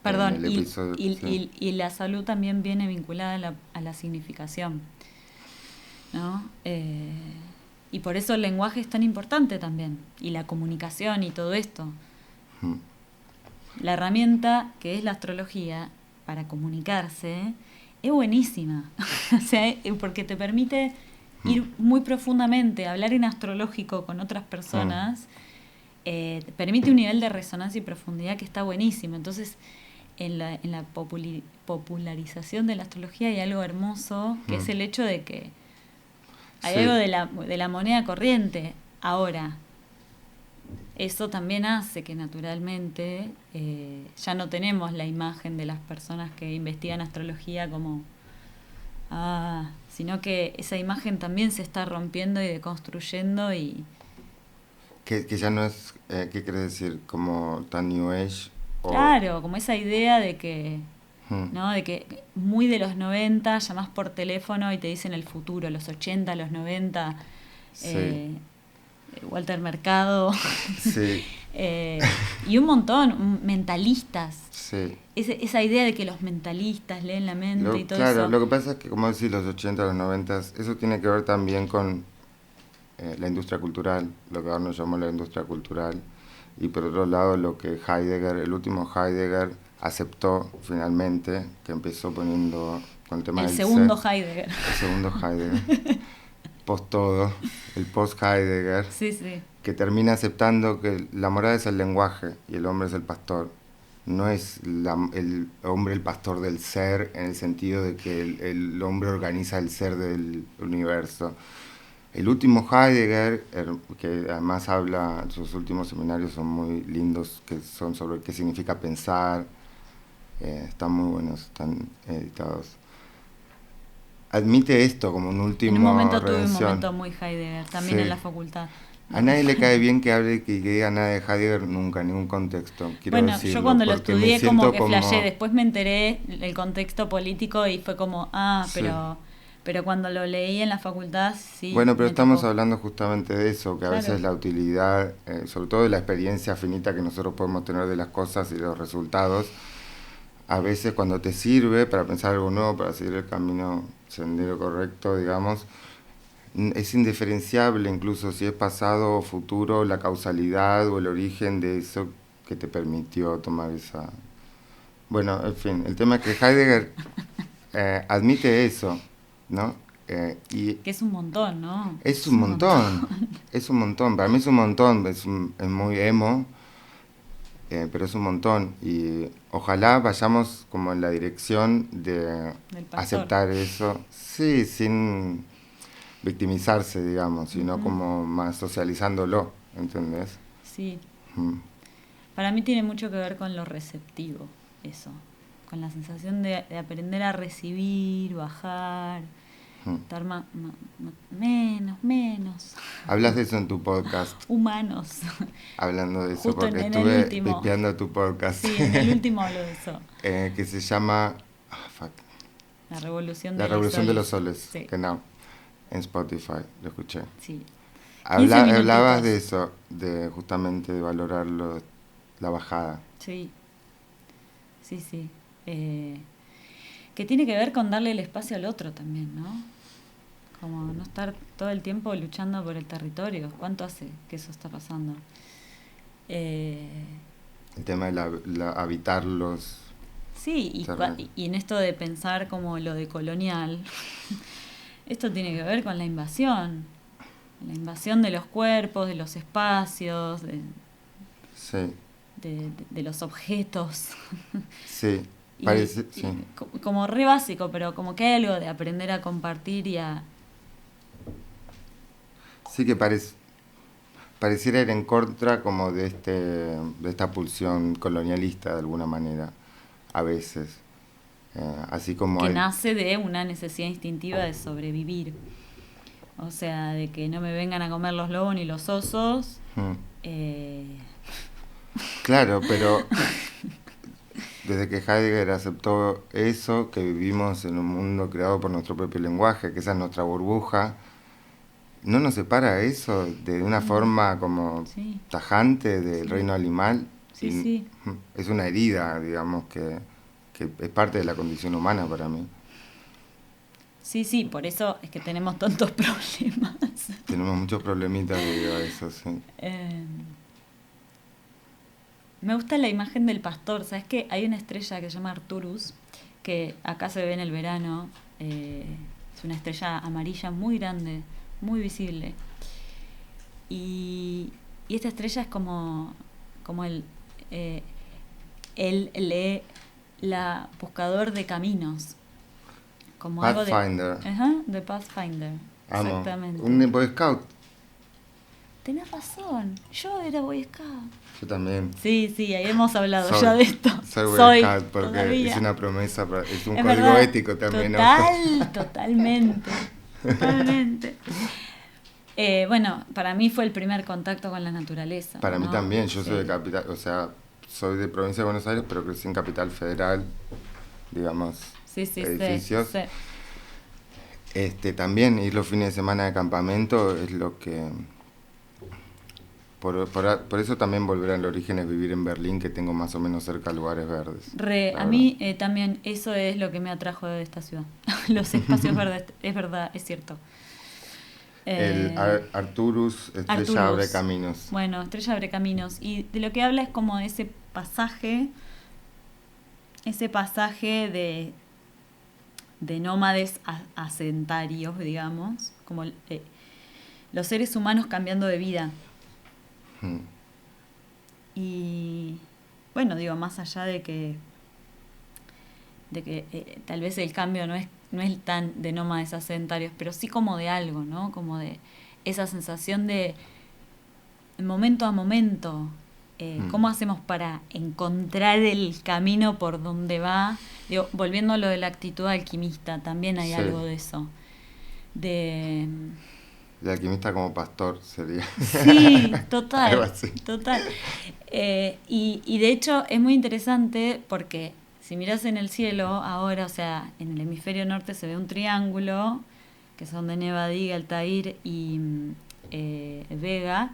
Perdón, el episodio, sí. y la salud también viene vinculada a la significación, ¿no? Y por eso el lenguaje es tan importante también, y la comunicación y todo esto. Mm, La herramienta que es la astrología para comunicarse es buenísima, o sea, porque te permite mm, ir muy profundamente, hablar en astrológico con otras mm, personas, te permite un nivel de resonancia y profundidad que está buenísimo. Entonces, en la popularización de la astrología hay algo hermoso, que es mm. el hecho de que hay algo Sí, de la moneda corriente. Ahora, eso también hace que naturalmente ya no tenemos la imagen de las personas que investigan astrología como, sino que esa imagen también se está rompiendo y deconstruyendo y que ya no es, ¿qué quieres decir? Como tan New Age o... claro, como esa idea de que, Mm, ¿no? De que muy de los 90 llamás por teléfono y te dicen el futuro, los 80 los 90 sí, eh, Walter Mercado, sí, y un montón, mentalistas. sí. Esa idea de que los mentalistas leen la mente y todo Claro, eso. lo que pasa es que, como decís, los 80 los 90, eso tiene que ver también con la industria cultural, lo que ahora nos llamamos la industria cultural, y por otro lado lo que Heidegger, el último Heidegger, aceptó finalmente, que empezó poniendo con el tema El del segundo ser, Heidegger. el segundo Heidegger, post todo, el post Heidegger, Sí, sí. que termina aceptando que la moral es el lenguaje y el hombre es el pastor. No es el hombre el pastor del ser en el sentido de que el hombre organiza el ser del universo. El último Heidegger, que además habla, sus últimos seminarios son muy lindos, que son sobre qué significa pensar, están muy buenos, están editados. Admite esto como un En un último momento tuve un redención. momento muy Heidegger, también en Sí. la facultad. A nadie le cae bien que hable que diga nada de Heidegger nunca, en ningún contexto, quiero Bueno, yo decirlo, cuando lo porque me estudié como siento que flashé, como... después me enteré del contexto político y fue como, Sí. pero cuando lo leí en la facultad sí Bueno, pero me estamos tocó. hablando justamente de eso, que a Claro, veces la utilidad, sobre todo de la experiencia finita que nosotros podemos tener de las cosas y de los resultados, a veces cuando te sirve para pensar algo nuevo, para seguir el camino, sendero correcto, digamos, es indiferenciable incluso si es pasado o futuro, la causalidad o el origen de eso que te permitió tomar esa... Bueno, en fin, el tema es que Heidegger admite eso, ¿no? Y que es un montón, ¿no? es Es un un montón. montón, es un montón, para mí es un montón, es muy emo, pero es un montón y ojalá vayamos como en la dirección de Del pastor. aceptar eso, sí, sin victimizarse, digamos, sino Ujú. como más socializándolo, ¿entendés? Sí, Mm, para mí tiene mucho que ver con lo receptivo, eso, con la sensación de aprender a recibir, bajar, mm. estar menos Hablas de eso en tu podcast, humanos. hablando de eso, Justo porque en el estuve último, vipeando tu podcast, sí, en el último hablo de eso, que se llama fuck, la revolución La de los Revolución de los soles. Soles, Sí, genau, en Spotify, lo escuché. sí. 15 Hablabas de minutitos. eso, de justamente de valorar la bajada. Sí, sí, sí. Que tiene que ver con darle el espacio al otro también, ¿no? Como no estar todo el tiempo luchando por el territorio. ¿Cuánto hace que eso está pasando? Eh, El tema de habitar los sí, terrenos. y en esto de pensar como lo de colonial, esto tiene que ver con la invasión de los cuerpos, de los espacios, Sí, de los objetos. sí. Parece, sí. Como re básico, pero como que hay algo de aprender a compartir y a... Sí que pareciera ir en contra como de esta pulsión colonialista de alguna manera, a veces. Así como que hay... nace de una necesidad instintiva de sobrevivir. O sea, de que no me vengan a comer los lobos ni los osos. Mm. Eh, Claro, pero desde que Heidegger aceptó eso, que vivimos en un mundo creado por nuestro propio lenguaje, que esa es nuestra burbuja, ¿no nos separa eso de una forma como sí, tajante del sí, reino animal? sí, Y sí. es una herida, digamos, que es parte de la condición humana para mí. Sí, sí, por eso es que tenemos tantos problemas. Tenemos muchos problemitas debido a eso, sí. Eh, Me gusta la imagen del pastor. ¿Sabes qué? Hay una estrella que se llama Arcturus, que acá se ve en el verano. Es una estrella amarilla muy grande, muy visible. Y esta estrella es como eh, la buscador de caminos. Como algo de... Pathfinder, Ajá, de Pathfinder. amo. Exactamente. Un Boy Scout, Tenés razón, yo era Boy Scout. yo también. Sí, sí, ahí hemos hablado Soy, ya de esto. soy Boy Soy, Scout porque hice todavía. una promesa, es un Es código verdad. ético también, ¿no? Totalmente. Totalmente. Bueno, para mí fue el primer contacto con la naturaleza. Para mí ¿no? también, yo soy de Sí. capital, o sea, soy de provincia de Buenos Aires, pero crecí en Capital Federal, digamos, Sí, sí, sí, edificios. sí. También ir los fines de semana de campamento es lo que... Por eso también volver al origen es vivir en Berlín, que tengo más o menos cerca lugares verdes. La A verdad. mí también eso es lo que me atrajo de esta ciudad. Los espacios verdes, es verdad, es cierto. Arturus, Estrella Arcturus. abre caminos. Bueno, Estrella abre caminos. Y de lo que habla es como de ese pasaje de nómades asentarios, digamos, como los seres humanos cambiando de vida. Mm. Y bueno, digo, más allá de que tal vez el cambio no es tan de nómades asentarios, pero sí como de algo, ¿no? Como de esa sensación de momento a momento. ¿Cómo hacemos para encontrar el camino por donde va? Digo, volviendo a lo de la actitud alquimista, también hay Sí. algo de eso. De... El alquimista como pastor sería. Sí, Algo total, así. total. Y de hecho es muy interesante porque si miras en el cielo ahora, o sea, en el hemisferio norte se ve un triángulo, que son de Nevadí, Altair y Vega,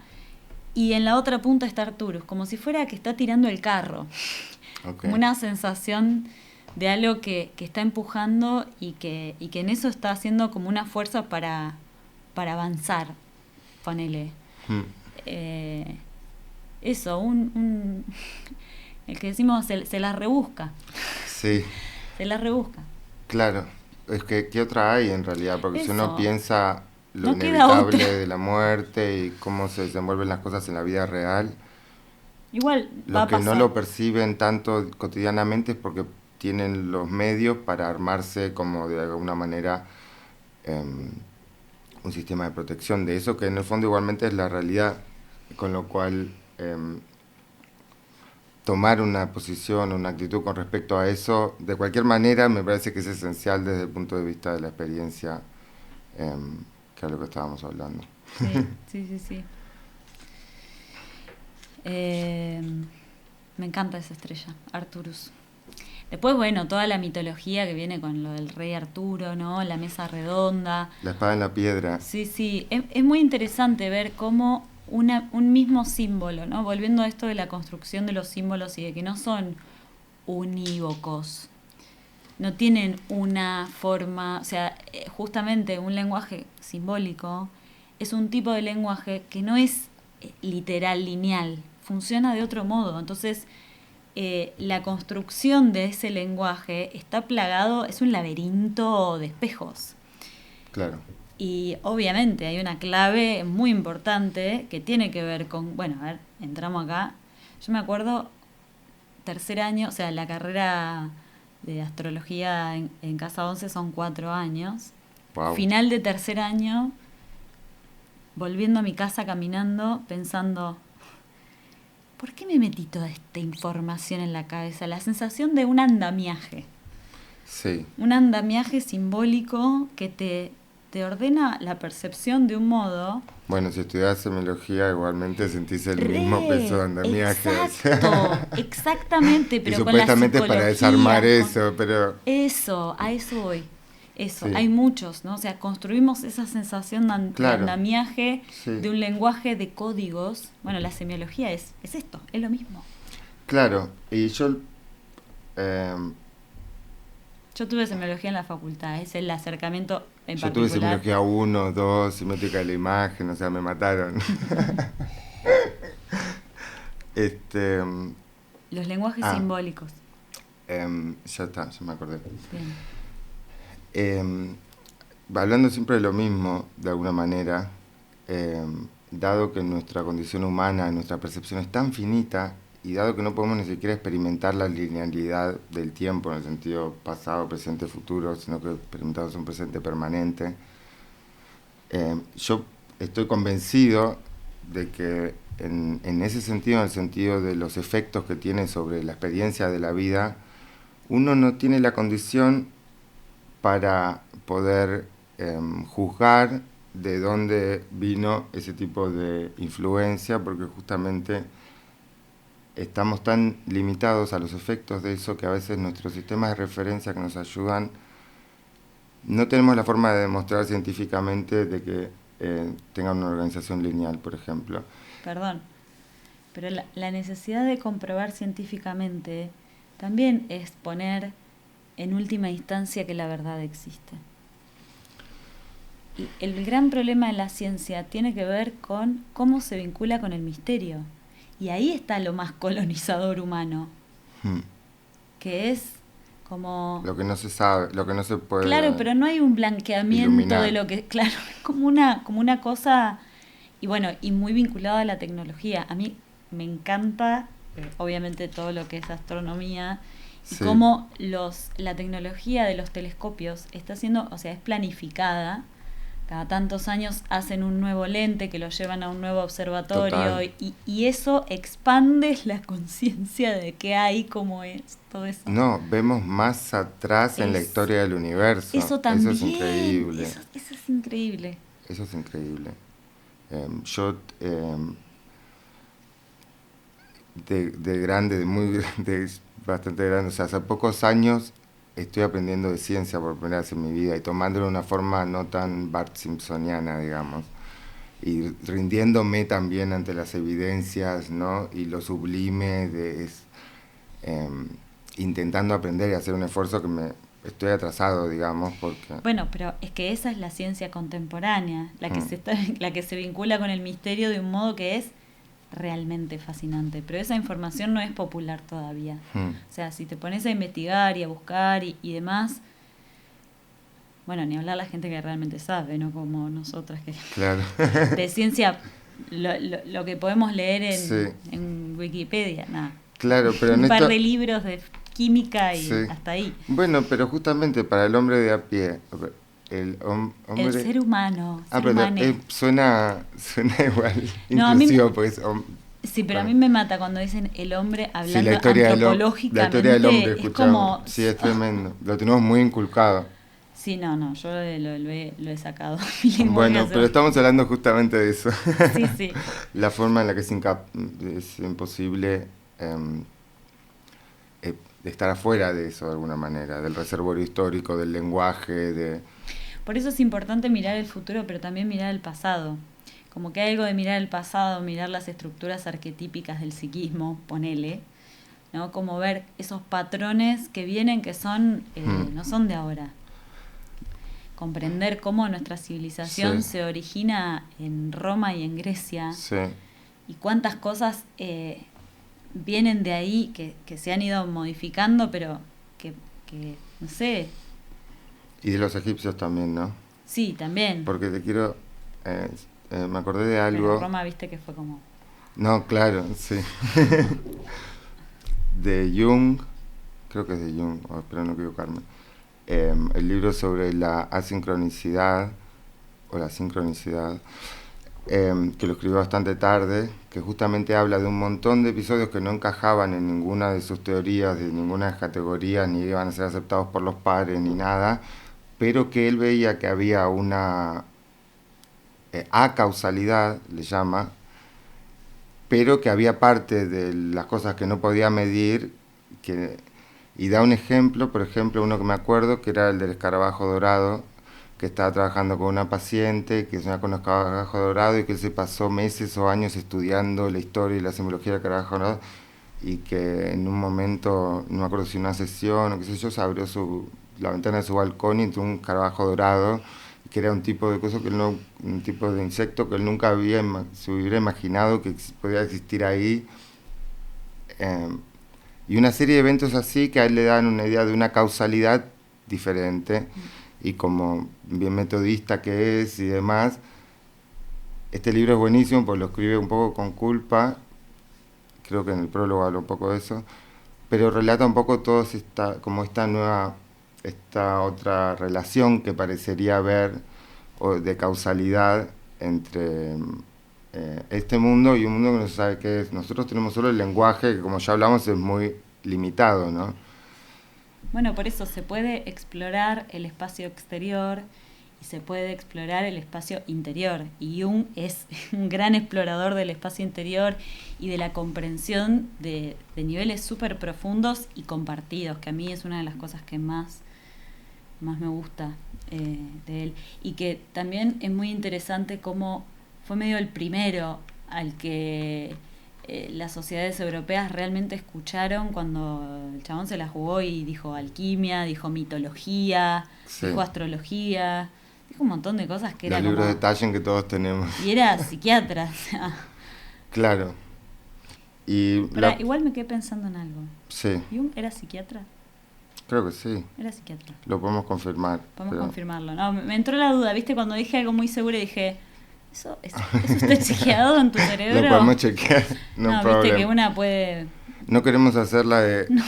y en la otra punta está Arturus, como si fuera que está tirando el carro. Ok. Como una sensación de algo que está empujando y que en eso está haciendo como una fuerza para avanzar, ponele. Mm. Eso, el que decimos se las rebusca, Sí, se las rebusca. claro. Es que, ¿qué otra hay en realidad? Porque si uno Eso. piensa lo No queda inevitable otra. de la muerte y cómo se desenvuelven las cosas en la vida real, Igual va los a que no pasar. lo perciben tanto cotidianamente es porque tienen los medios para armarse como de alguna manera em, un sistema de protección de eso, que en el fondo igualmente es la realidad, con lo cual tomar una posición, una actitud con respecto a eso, de cualquier manera me parece que es esencial desde el punto de vista de la experiencia, que es lo que estábamos hablando. Sí, sí, sí, sí. Me encanta esa estrella, Arturus. Después, bueno, toda la mitología que viene con lo del rey Arturo, ¿no? La mesa redonda. La espada en la piedra. Sí, sí. Es muy interesante ver cómo un mismo símbolo, ¿no? Volviendo a esto de la construcción de los símbolos y de que no son unívocos. No tienen una forma, o sea, justamente un lenguaje simbólico es un tipo de lenguaje que no es literal, lineal, funciona de otro modo. Entonces, la construcción de ese lenguaje está plagado, es un laberinto de espejos. Claro. Y obviamente hay una clave muy importante que tiene que ver con, bueno, a ver, entramos acá. Yo me acuerdo, tercer año, o sea, la carrera de astrología en Casa 11 son 4 años. Wow. Final de tercer año, volviendo a mi casa caminando, pensando, ¿por qué me metí toda esta información en la cabeza? La sensación de un andamiaje. Sí. Un andamiaje simbólico que te ordena la percepción de un modo. Bueno, si estudias semiología, igualmente sentís el mismo peso de andamiaje. Exacto, exactamente, pero y con la supuestamente psicología, para desarmar eso, pero... Eso, a eso voy. Eso, Sí. hay muchos, ¿no? O sea, construimos esa sensación de Claro. andamiaje, Sí. de un lenguaje de códigos. Bueno, la semiología es esto, es lo mismo. Claro, y yo... Yo tuve semiología en la facultad, es el acercamiento en Yo tuve particular. semiología 1, 2, simétrica de la imagen, o sea, me mataron. Los lenguajes simbólicos. Ya está, ya me acordé. Bien. Hablando siempre de lo mismo, de alguna manera, dado que nuestra condición humana, nuestra percepción es tan finita, y dado que no podemos ni siquiera experimentar la linealidad del tiempo en el sentido pasado, presente, futuro, sino que experimentamos un presente permanente, yo estoy convencido de que en ese sentido, en el sentido de los efectos que tiene sobre la experiencia de la vida, uno no tiene la condición para poder juzgar de dónde vino ese tipo de influencia, porque justamente estamos tan limitados a los efectos de eso que a veces nuestros sistemas de referencia que nos ayudan no tenemos la forma de demostrar científicamente de que tengan una organización lineal, por ejemplo. Perdón, pero la necesidad de comprobar científicamente también es poner en última instancia que la verdad existe. Y el gran problema de la ciencia tiene que ver con cómo se vincula con el misterio. Y ahí está lo más colonizador humano, que es como... Lo que no se sabe, lo que no se puede... Claro, pero no hay un blanqueamiento iluminar. de lo que... Claro, es como una cosa... Y bueno, y muy vinculada a la tecnología. A mí me encanta, obviamente, todo lo que es astronomía, y Sí. cómo la tecnología de los telescopios está siendo, o sea, es planificada. Cada tantos años hacen un nuevo lente que lo llevan a un nuevo observatorio y eso expande la conciencia de qué hay, cómo es, todo eso. No, vemos más atrás en la historia del universo. Eso también. Eso es increíble. Eso es increíble. Eso es increíble. Yo, de grande, bastante grande, o sea, hace pocos años estoy aprendiendo de ciencia por primera vez en mi vida y tomándolo de una forma no tan Bart Simpsoniana, digamos, y rindiéndome también ante las evidencias, ¿no? Y lo sublime intentando aprender y hacer un esfuerzo que estoy atrasado, digamos, porque... Bueno, pero es que esa es la ciencia contemporánea, la que se vincula con el misterio de un modo que es realmente fascinante, pero esa información no es popular todavía. O sea, si te pones a investigar y a buscar y demás, bueno, ni hablar la gente que realmente sabe, no como nosotras que Claro. de ciencia lo que podemos leer Sí. en Wikipedia, nada. Claro, pero un en par esto... de libros de química y Sí. hasta ahí. Bueno, pero justamente para el hombre de a pie, el hombre... El ser humano. pero humane. suena igual, No, a mí inclusivo, me- pues... Sí, pero bueno. a mí me mata cuando dicen el hombre hablando Sí, la historia antropológicamente. la historia del hombre, es escuchamos. como... Sí, es tremendo. Lo tenemos muy inculcado. Sí, no, yo lo he sacado. Mi lenguaje Bueno, hace- pero estamos hablando justamente de eso. Sí, sí. La forma en la que es imposible de estar afuera de eso de alguna manera, del reservorio histórico, del lenguaje, Por eso es importante mirar el futuro, pero también mirar el pasado. Como que hay algo de mirar el pasado, mirar las estructuras arquetípicas del psiquismo, ponele, ¿no? Como ver esos patrones que vienen, que son no son de ahora. Comprender cómo nuestra civilización Sí. se origina en Roma y en Grecia, Sí. y cuántas cosas vienen de ahí que se han ido modificando, pero que no sé, Y de los egipcios también, ¿no? sí, también. Porque te quiero... me acordé de Pero algo... Roma, viste que fue como... No, claro, sí. De Jung, creo que es de Jung, espero no equivocarme, el libro sobre la asincronicidad o la sincronicidad, que lo escribió bastante tarde, que justamente habla de un montón de episodios que no encajaban en ninguna de sus teorías, de ninguna de las categorías, ni iban a ser aceptados por los padres, ni nada, pero que él veía que había una acausalidad, le llama, pero que había parte de las cosas que no podía medir, que, y da un ejemplo, por ejemplo, uno que me acuerdo, que era el del escarabajo dorado, que estaba trabajando con una paciente que soñaba con un escarabajo dorado y que él se pasó meses o años estudiando la historia y la simbología del escarabajo dorado, y que en un momento, no me acuerdo si una sesión o qué sé yo, se abrió la ventana de su balcón y entró un escarabajo dorado, que era un tipo de cosa que él no, un tipo de insecto que él nunca se hubiera imaginado que podía existir ahí, eh, y una serie de eventos así que a él le dan una idea de una causalidad diferente, y como bien metodista que es y demás, este libro es buenísimo porque lo escribe un poco con culpa, creo que en el prólogo habla un poco de eso, pero relata un poco como esta otra relación que parecería haber, o de causalidad entre este mundo y un mundo que no se sabe qué es. Nosotros tenemos solo el lenguaje, que como ya hablamos es muy limitado, ¿no? Bueno, por eso se puede explorar el espacio exterior y se puede explorar el espacio interior. Y Jung es un gran explorador del espacio interior y de la comprensión de niveles súper profundos y compartidos, que a mí es una de las cosas que más me gusta de él. Y que también es muy interesante cómo fue medio el primero al que las sociedades europeas realmente escucharon cuando el chabón se la jugó y dijo alquimia, dijo mitología, Sí. dijo astrología, dijo un montón de cosas que Los era libros como... de Taschen que todos tenemos. Y era psiquiatra, o sea... Claro. Y Pero igual me quedé pensando en algo. Sí, ¿Jung era psiquiatra? creo que sí. Era psiquiatra. Lo podemos confirmar. Podemos confirmarlo. No, me entró la duda, ¿viste? Cuando dije algo muy seguro dije... ¿Eso está chequeado en tu cerebro? Lo podemos chequear, no viste problema. que una puede... No queremos hacerla No.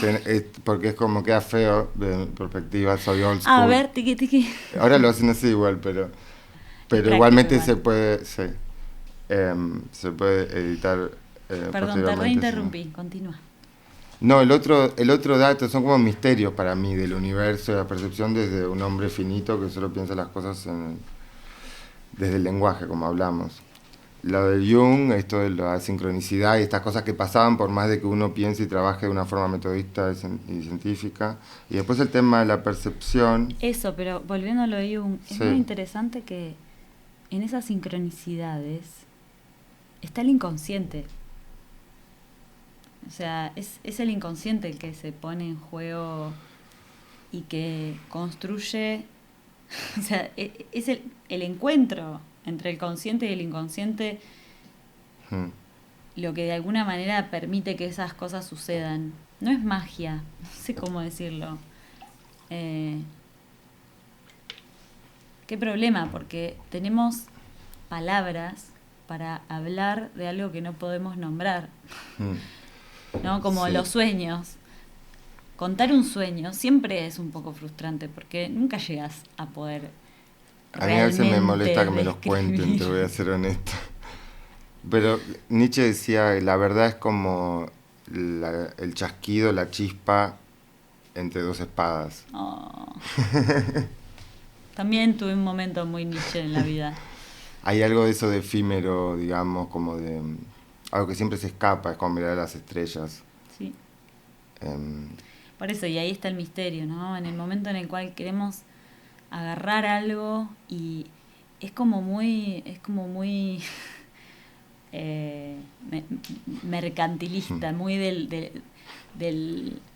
porque es como queda feo de mi perspectiva, soy old school. A ver, tiqui. Ahora lo hacen así igual, pero igualmente igual. Se puede editar. Perdón, te reinterrumpí, continúa. No, el otro dato son como misterios para mí del universo, de la percepción desde un hombre finito que solo piensa las cosas desde el lenguaje, como hablamos. Lo de Jung, esto de la sincronicidad y estas cosas que pasaban por más de que uno piense y trabaje de una forma metodista y científica. Y después el tema de la percepción. Eso, pero volviendo a lo de Jung, es Sí. muy interesante que en esas sincronicidades está el inconsciente. O sea, es el inconsciente el que se pone en juego y que construye... O sea, es el encuentro entre el consciente y el inconsciente lo que de alguna manera permite que esas cosas sucedan. No es magia, no sé cómo decirlo. Qué problema, porque tenemos palabras para hablar de algo que no podemos nombrar, ¿no? Como Sí. los sueños. Contar un sueño siempre es un poco frustrante porque nunca llegas a poder A mí a veces me molesta que me los describir. cuenten, te voy a ser honesto. Pero Nietzsche decía, la verdad es como el chasquido, la chispa entre dos espadas. Oh. También tuve un momento muy Nietzsche en la vida. Hay algo de eso de efímero, digamos, como de algo que siempre se escapa, es como mirar a las estrellas. Sí. Em, Por eso, y ahí está el misterio, ¿no? En el momento en el cual queremos agarrar algo y es como muy mercantilista, muy del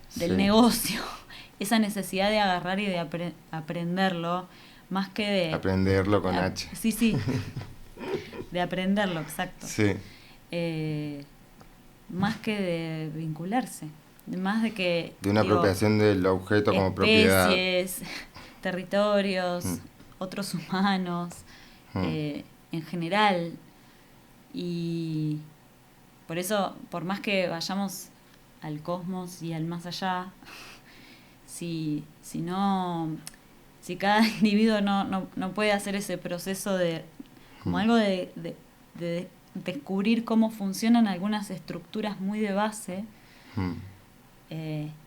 Sí. negocio. Esa necesidad de agarrar y de aprenderlo, más que de... Aprenderlo con H. Sí. De aprenderlo, exacto. Sí. Más que de vincularse. Más de que... De una apropiación del objeto como propiedad. Especies, territorios, otros humanos, en general. Y por eso, por más que vayamos al cosmos y al más allá, si no, si cada individuo no puede hacer ese proceso de, como algo de descubrir cómo funcionan algunas estructuras muy de base,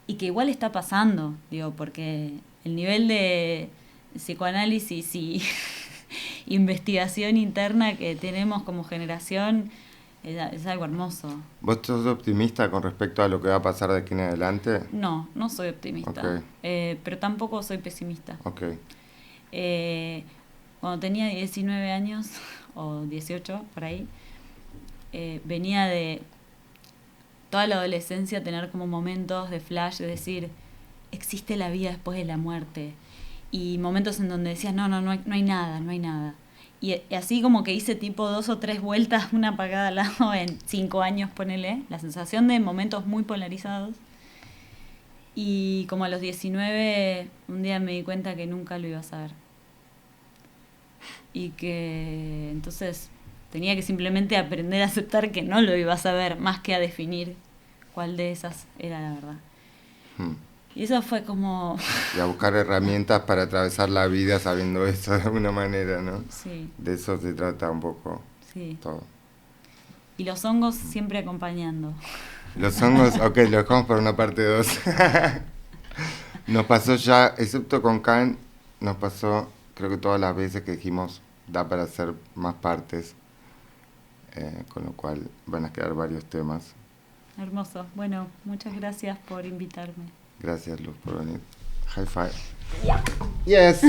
y que igual está pasando, digo, porque el nivel de psicoanálisis y investigación interna que tenemos como generación es algo hermoso. ¿Vos sos optimista con respecto a lo que va a pasar de aquí en adelante? No soy optimista, pero tampoco soy pesimista. Cuando tenía 19 años, o 18, por ahí, venía de toda la adolescencia tener como momentos de flash, de decir, existe la vida después de la muerte. Y momentos en donde decías, no hay nada. Y así como que hice tipo 2 o 3 vueltas, una apagada al lado en 5 años, ponele, la sensación de momentos muy polarizados. Y como a los 19, un día me di cuenta que nunca lo iba a saber. Y que entonces tenía que simplemente aprender a aceptar que no lo iba a saber, más que a definir cuál de esas era la verdad. Y eso fue como... Y a buscar herramientas para atravesar la vida sabiendo eso de alguna manera, ¿no? Sí. De eso se trata un poco todo. Y los hongos siempre acompañando. Los hongos, ok, lo dejamos para una parte 2. Nos pasó ya, excepto con Can, nos pasó creo que todas las veces que dijimos da para hacer más partes, con lo cual van a quedar varios temas. Hermoso. Bueno, muchas gracias por invitarme. Gracias, Luz, por venir. High five. Yeah. Yes.